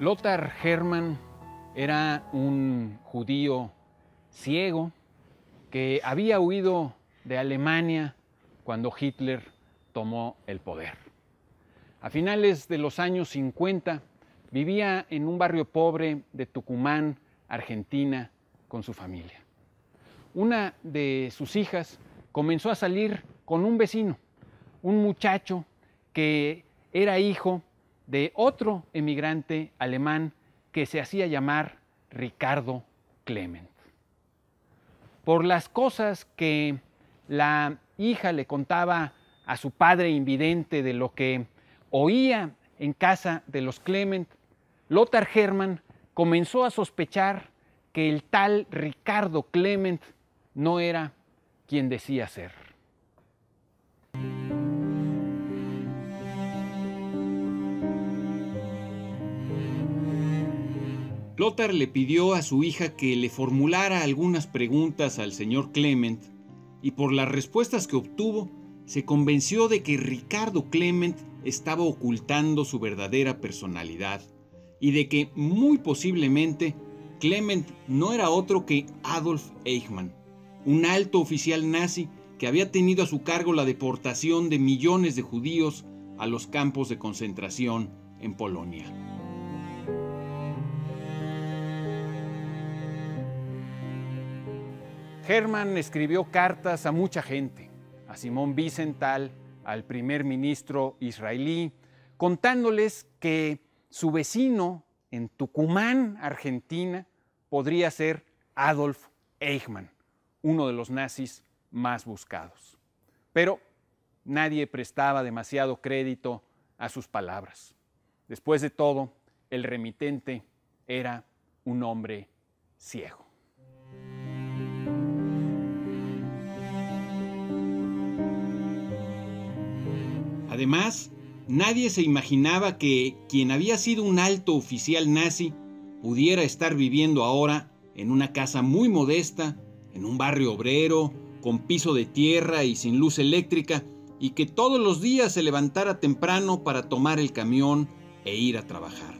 Lothar Hermann era un judío ciego que había huido de Alemania cuando Hitler tomó el poder. A finales de los años 50 vivía en un barrio pobre de Tucumán, Argentina, con su familia. Una de sus hijas comenzó a salir con un vecino, un muchacho que era hijo de otro emigrante alemán que se hacía llamar Ricardo Klement. Por las cosas que la hija le contaba a su padre invidente de lo que oía en casa de los Klement, Lothar Hermann comenzó a sospechar que el tal Ricardo Klement no era quien decía ser. Lothar le pidió a su hija que le formulara algunas preguntas al señor Klement y por las respuestas que obtuvo se convenció de que Ricardo Klement estaba ocultando su verdadera personalidad y de que muy posiblemente Klement no era otro que Adolf Eichmann, un alto oficial nazi que había tenido a su cargo la deportación de millones de judíos a los campos de concentración en Polonia. Hermann escribió cartas a mucha gente, a Simón Wiesenthal, al primer ministro israelí, contándoles que su vecino en Tucumán, Argentina, podría ser Adolf Eichmann, uno de los nazis más buscados. Pero nadie prestaba demasiado crédito a sus palabras. Después de todo, el remitente era un hombre ciego. Además, nadie se imaginaba que quien había sido un alto oficial nazi pudiera estar viviendo ahora en una casa muy modesta, en un barrio obrero, con piso de tierra y sin luz eléctrica, y que todos los días se levantara temprano para tomar el camión e ir a trabajar.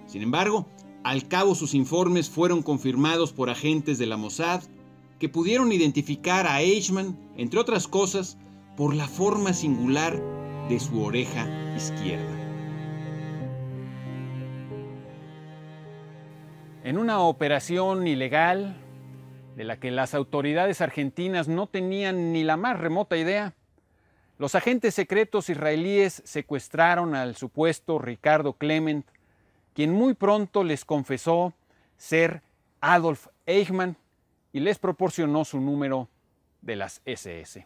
Sin embargo, al cabo sus informes fueron confirmados por agentes de la Mossad, que pudieron identificar a Eichmann, entre otras cosas, por la forma singular de su oreja izquierda. En una operación ilegal de la que las autoridades argentinas no tenían ni la más remota idea, los agentes secretos israelíes secuestraron al supuesto Ricardo Klement, quien muy pronto les confesó ser Adolf Eichmann y les proporcionó su número de las SS.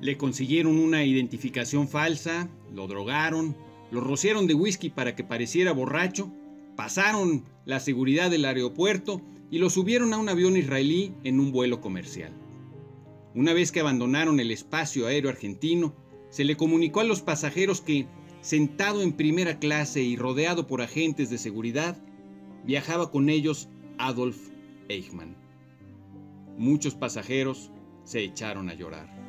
Le consiguieron una identificación falsa, lo drogaron, lo rociaron de whisky para que pareciera borracho, pasaron la seguridad del aeropuerto y lo subieron a un avión israelí en un vuelo comercial. Una vez que abandonaron el espacio aéreo argentino, se le comunicó a los pasajeros que, sentado en primera clase y rodeado por agentes de seguridad, viajaba con ellos Adolf Eichmann. Muchos pasajeros se echaron a llorar.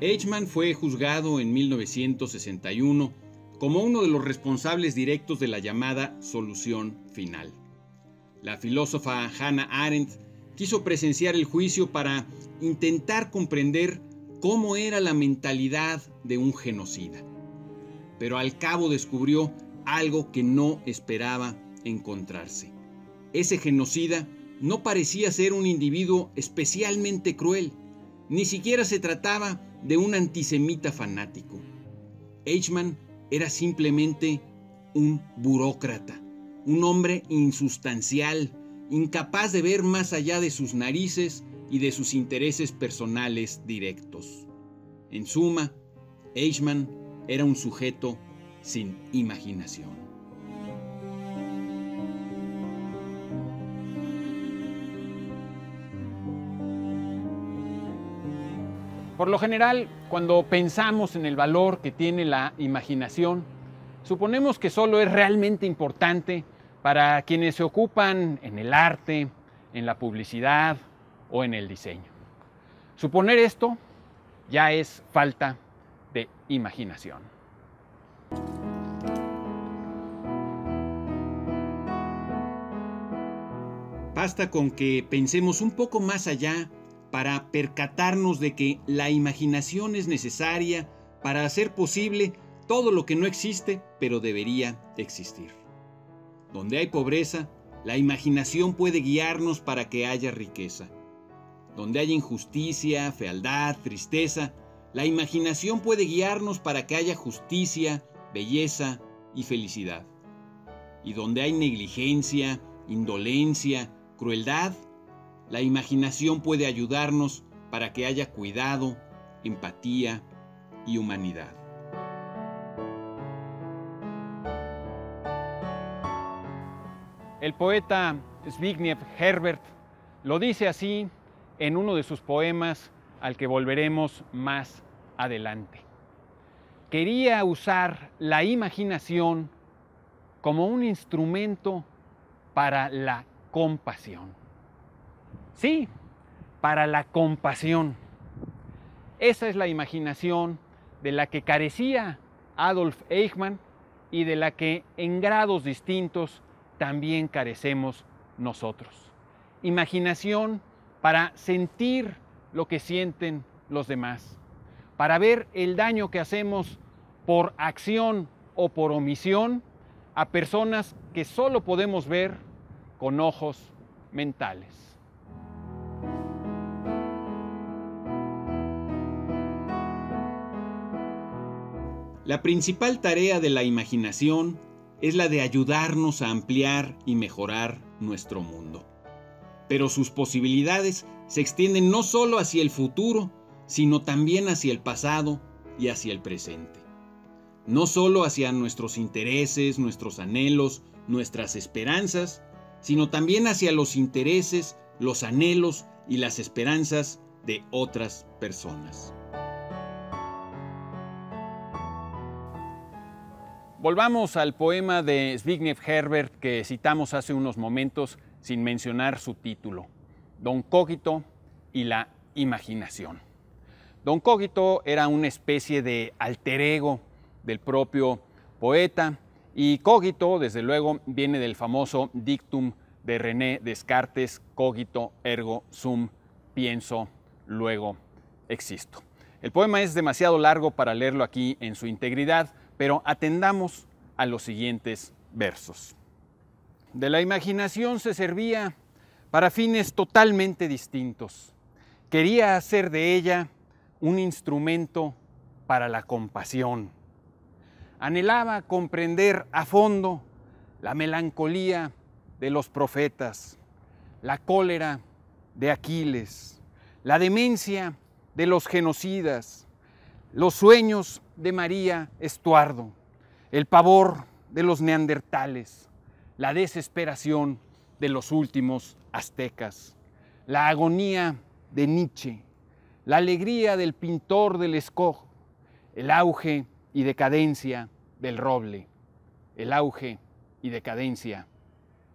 Eichmann fue juzgado en 1961 como uno de los responsables directos de la llamada solución final. La filósofa Hannah Arendt quiso presenciar el juicio para intentar comprender cómo era la mentalidad de un genocida. Pero al cabo descubrió algo que no esperaba encontrarse. Ese genocida no parecía ser un individuo especialmente cruel. Ni siquiera se trataba de un antisemita fanático. Eichmann era simplemente un burócrata, un hombre insustancial, incapaz de ver más allá de sus narices y de sus intereses personales directos. En suma, Eichmann era un sujeto sin imaginación. Por lo general, cuando pensamos en el valor que tiene la imaginación, suponemos que solo es realmente importante para quienes se ocupan en el arte, en la publicidad o en el diseño. Suponer esto ya es falta de imaginación. Basta con que pensemos un poco más allá para percatarnos de que la imaginación es necesaria para hacer posible todo lo que no existe, pero debería existir. Donde hay pobreza, la imaginación puede guiarnos para que haya riqueza. Donde hay injusticia, fealdad, tristeza, la imaginación puede guiarnos para que haya justicia, belleza y felicidad. Y donde hay negligencia, indolencia, crueldad, la imaginación puede ayudarnos para que haya cuidado, empatía y humanidad. El poeta Zbigniew Herbert lo dice así en uno de sus poemas al que volveremos más adelante. Quería usar la imaginación como un instrumento para la compasión. Sí, para la compasión. Esa es la imaginación de la que carecía Adolf Eichmann y de la que en grados distintos también carecemos nosotros. Imaginación para sentir lo que sienten los demás, para ver el daño que hacemos por acción o por omisión a personas que solo podemos ver con ojos mentales. La principal tarea de la imaginación es la de ayudarnos a ampliar y mejorar nuestro mundo. Pero sus posibilidades se extienden no solo hacia el futuro, sino también hacia el pasado y hacia el presente. No solo hacia nuestros intereses, nuestros anhelos, nuestras esperanzas, sino también hacia los intereses, los anhelos y las esperanzas de otras personas. Volvamos al poema de Zbigniew Herbert que citamos hace unos momentos sin mencionar su título, Don Cogito y la imaginación. Don Cogito era una especie de alter ego del propio poeta y cogito, desde luego, viene del famoso dictum de René Descartes, cogito ergo sum, pienso, luego existo. El poema es demasiado largo para leerlo aquí en su integridad, pero atendamos a los siguientes versos. De la imaginación se servía para fines totalmente distintos. Quería hacer de ella un instrumento para la compasión. Anhelaba comprender a fondo la melancolía de los profetas, la cólera de Aquiles, la demencia de los genocidas, los sueños de María Estuardo, el pavor de los neandertales, la desesperación de los últimos aztecas, la agonía de Nietzsche, la alegría del pintor del Escojo, el auge y decadencia del roble, el auge y decadencia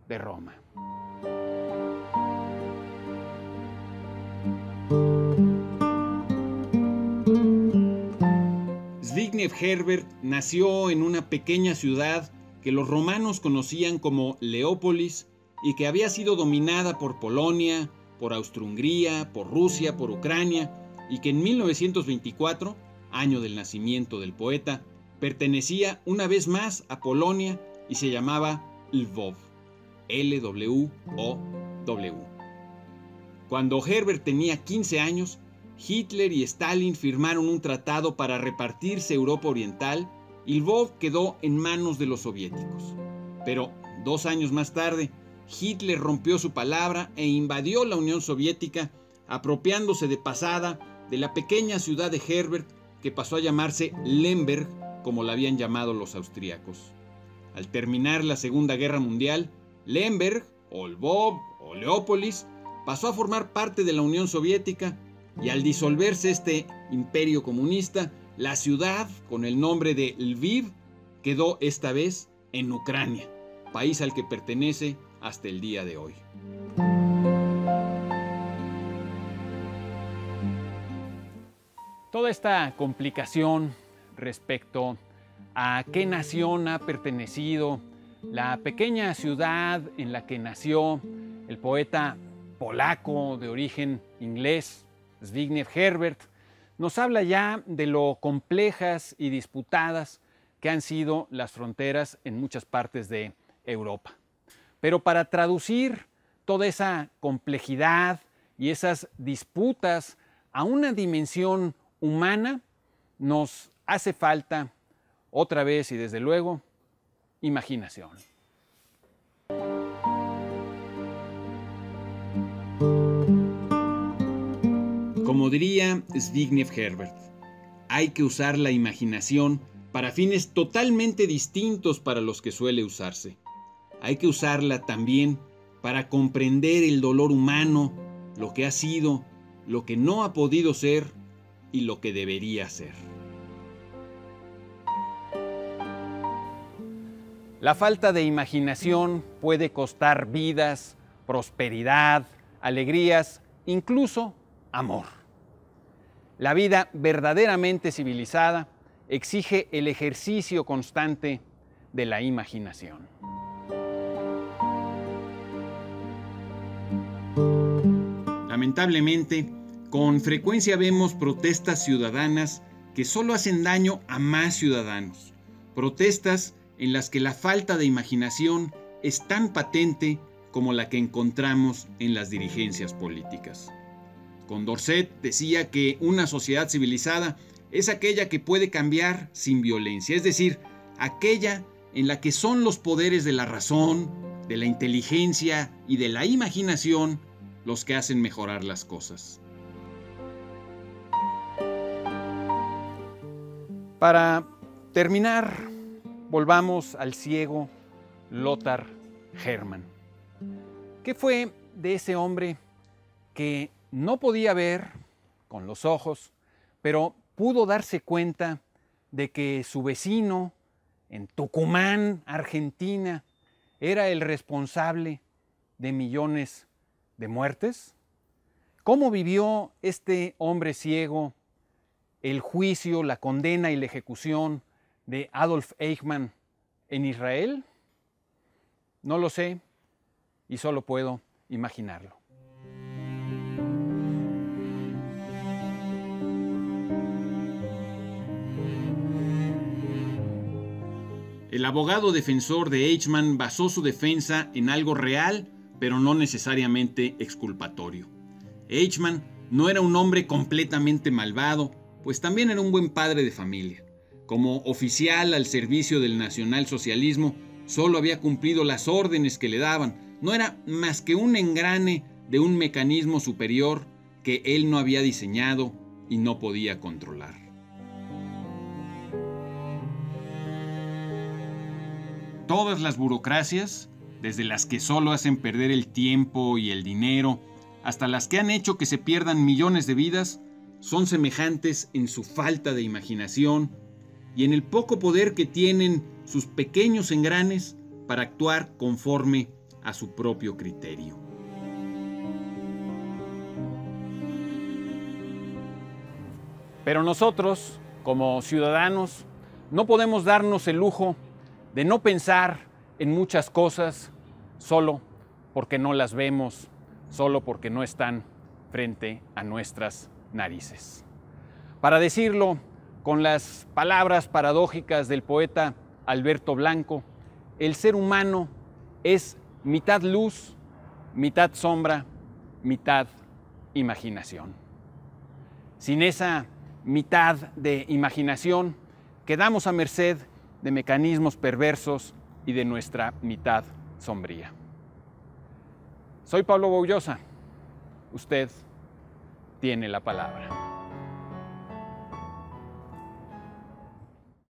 de Roma. Zbigniew Herbert nació en una pequeña ciudad que los romanos conocían como Leópolis y que había sido dominada por Polonia, por Austro-Hungría, por Rusia, por Ucrania, y que en 1924, año del nacimiento del poeta, pertenecía una vez más a Polonia y se llamaba Lwów, L-W-O-W. Cuando Herbert tenía 15 años, Hitler y Stalin firmaron un tratado para repartirse Europa Oriental y Lwów quedó en manos de los soviéticos. Pero 2 años más tarde, Hitler rompió su palabra e invadió la Unión Soviética, apropiándose de pasada de la pequeña ciudad de Herbert, que pasó a llamarse Lemberg, como la habían llamado los austríacos. Al terminar la Segunda Guerra Mundial, Lemberg, o Lwów, o Leópolis, pasó a formar parte de la Unión Soviética, y al disolverse este imperio comunista, la ciudad, con el nombre de Lviv, quedó esta vez en Ucrania, país al que pertenece hasta el día de hoy. Toda esta complicación respecto a qué nación ha pertenecido la pequeña ciudad en la que nació el poeta polaco de origen inglés, Zbigniew Herbert, nos habla ya de lo complejas y disputadas que han sido las fronteras en muchas partes de Europa. Pero para traducir toda esa complejidad y esas disputas a una dimensión humana, nos hace falta, otra vez y desde luego, imaginación. Como diría Zbigniew Herbert, hay que usar la imaginación para fines totalmente distintos para los que suele usarse. Hay que usarla también para comprender el dolor humano, lo que ha sido, lo que no ha podido ser y lo que debería ser. La falta de imaginación puede costar vidas, prosperidad, alegrías, incluso amor. La vida verdaderamente civilizada exige el ejercicio constante de la imaginación. Lamentablemente, con frecuencia vemos protestas ciudadanas que solo hacen daño a más ciudadanos. Protestas en las que la falta de imaginación es tan patente como la que encontramos en las dirigencias políticas. Condorcet decía que una sociedad civilizada es aquella que puede cambiar sin violencia, es decir, aquella en la que son los poderes de la razón, de la inteligencia y de la imaginación los que hacen mejorar las cosas. Para terminar, volvamos al ciego Lothar Hermann. ¿Qué fue de ese hombre que no podía ver con los ojos, pero pudo darse cuenta de que su vecino en Tucumán, Argentina, era el responsable de millones de muertes? ¿Cómo vivió este hombre ciego el juicio, la condena y la ejecución de Adolf Eichmann en Israel? No lo sé y solo puedo imaginarlo. El abogado defensor de Eichmann basó su defensa en algo real, pero no necesariamente exculpatorio. Eichmann no era un hombre completamente malvado, pues también era un buen padre de familia. Como oficial al servicio del nacionalsocialismo, solo había cumplido las órdenes que le daban. No era más que un engrane de un mecanismo superior que él no había diseñado y no podía controlar. Todas las burocracias, desde las que solo hacen perder el tiempo y el dinero, hasta las que han hecho que se pierdan millones de vidas, son semejantes en su falta de imaginación y en el poco poder que tienen sus pequeños engranes para actuar conforme a su propio criterio. Pero nosotros, como ciudadanos, no podemos darnos el lujo de no pensar en muchas cosas solo porque no las vemos, solo porque no están frente a nuestras narices. Para decirlo con las palabras paradójicas del poeta Alberto Blanco, el ser humano es mitad luz, mitad sombra, mitad imaginación. Sin esa mitad de imaginación, quedamos a merced de mecanismos perversos y de nuestra mitad sombría. Soy Pablo Boullosa. Usted tiene la palabra.